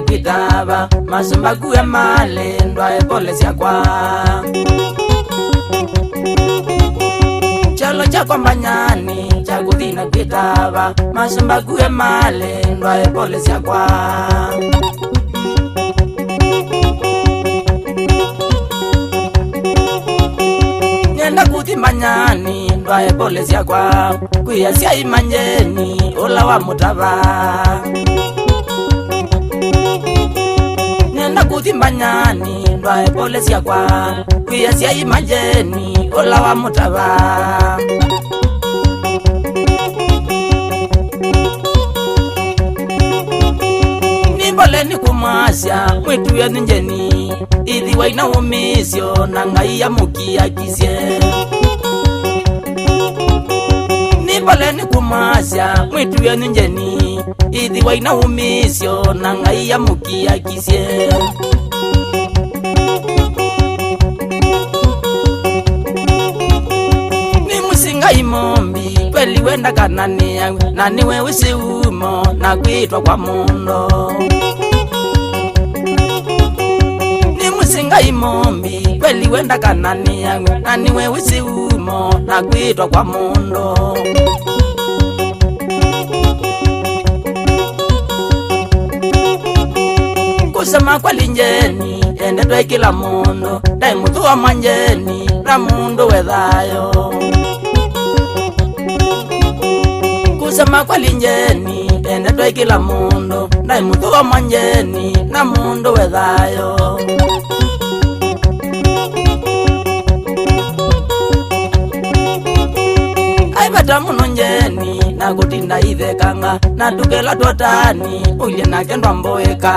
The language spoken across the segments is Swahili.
kwitava masumba kuya male ndwa pole siakwa chalo cha kwambanyani cha kuthina kwitava masumba kuya male ndwa pole siakwa nenda kutimbanyani ndwa pole siakwa kuya sia imanjeni ola wa mutava nenda kutimbanyani ndwa pole siakwa kuya sia imanjeni ola wa mutava nimbole nikumwasya mwitu ya njeni ithi waina umisyo na ngai ya mukia kisye nimbole nikumwasya mwitu ya njeni ithi waina umisyo na ngai ya mukia kisye ni musinga imombi kweli wenda kanani yangu na niwe usiumo na kuitwa kwa mundo ni musinga imombi kweli wenda kanani yangu na niwe usiumo na kuitwa kwa mundo kusema kwa linjeni ende twe kila mundo dai muthu wa manjeni na mundo wedhayo kusema kwa linjeni ende twe kila mundo dai muthu wa manjeni na mundo wedhayo aibata muno njeni na kutinda ithekanga na tukela twatani ulie nake ndwamboeka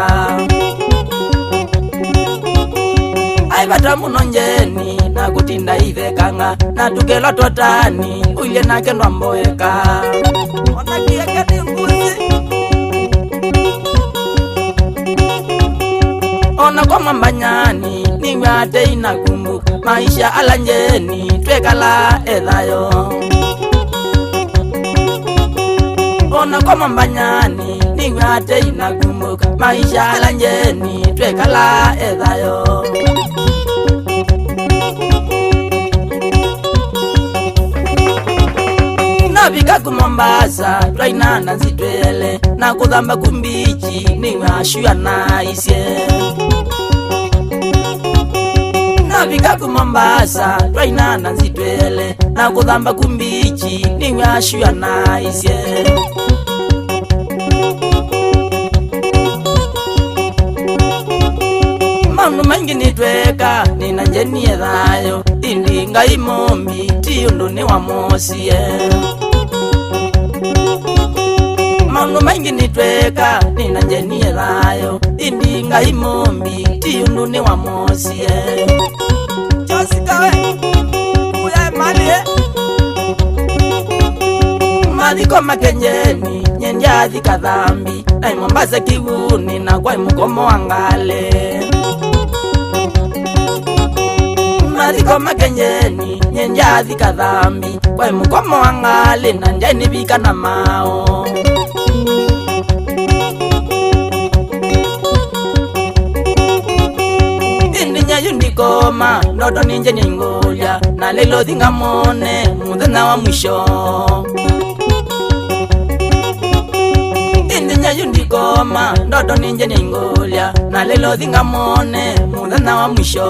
aibata muno njeni na kutinda ithekanga na tukela twatani ulie nake ndwamboeka onakieke ni nguzi ona kwa mambanyani niwe ate inakumbuka maisha ala njeni twekala ethayo ona kwa mambanyani niwe ate inakumbuka maisha ala njeni twekala ethayo navika ku Mombasa twainana nzitwele na kuthamba kumbichi niwe ashuya na isye navika ku Mombasa twainana nzitwele na kuthamba kumbichi niwe ashuya na isye manu mangi nitweka nina njeni ethayo indinga imombi tiyundu ni wa mosiye manu mangi nitweka nina njeni ethayo indinga imombi tiyundu ni wa mosiye chosikawe uya mali mathiko makenjeni nyenjathi kathambi nai Mombasa kivuni na kwai mukomo wa ngale mathiko makenjeni nyenjathi kathambi kwai mukomo wa ngale na njeni vika na mao indinya ndikoma ndoto ninje ningolya na lelo thingamone muthenya wa mwisho indinya ndikoma ndoto ninje ningolya na lelo thingamone muthenya wa mwisho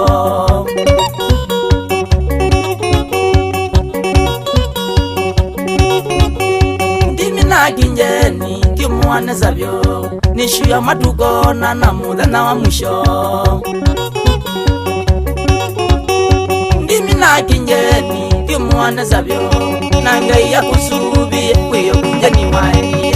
ndimi na kinjeni kimwane savyo nishuya matukona na muthenya wa mwisho ndimi na kinjeni kimwane savyo na ngai ya kusubi kwiyo kunjeni waenie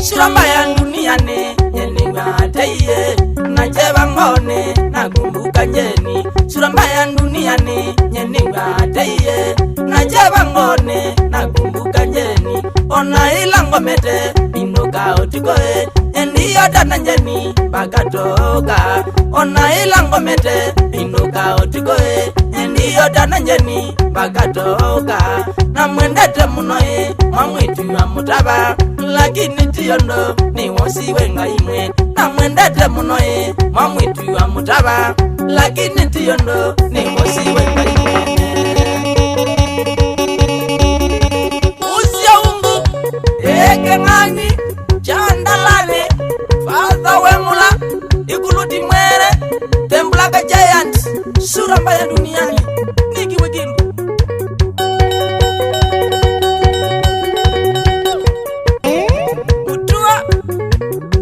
suramba ya duniani nyeni ngataiye na jeba ngone na kumbuka njeni suramba ya duniani nyeni ngataiye na jeba ngone na kumbuka njeni ona ila ngomete inuka otikoe ndiyo dana njeni bakatoka ona ila ngomete inuka otikoe ndiyo dana njeni bakatoka na mwendete munoe mamwitu wa mutaba lakini tiyondo ni wosi wenga imwe na mwendete munoe mamwitu wa mutaba lakini tiyondo ni wosi wenga imwe usya umbu eke ngani chandalane Father wemula ikuluti mwere Temblaga giant sura mbaya duniani niki wikindu Mutua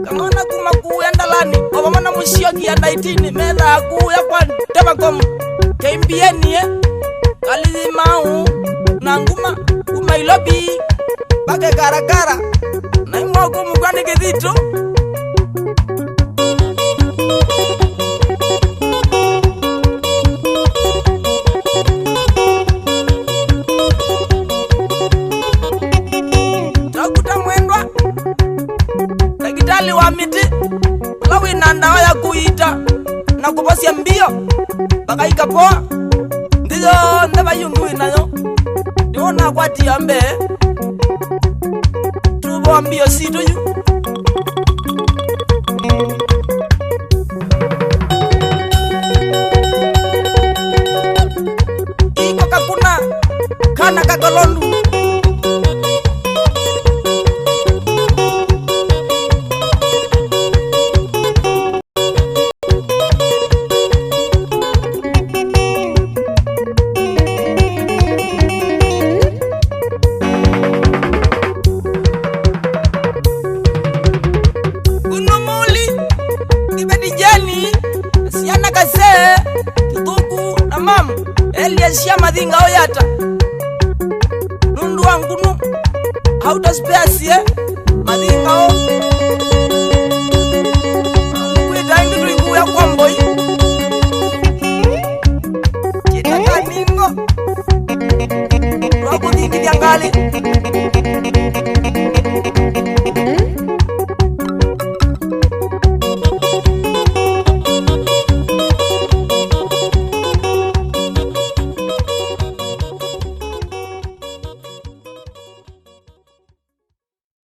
kamana kumakuya ndalani obamana musyoki ya 19 medha akuya kwa Tebakom kembienie kalimau nanguma umailobi bake karakara na imoko mugwani kidhitu wa miti lawi nanda ya kuita na kuposia mbio baka ikapoa ndizo ndaba yungu inayo niona kwati ambe tubo mbio sito yu iko kakuna kana kakolondu Eliashia madinga oyata nundu wangunu hauta space madinga o kwita ndu ikuya kwa mboi kitaka ningo roko dingi diangali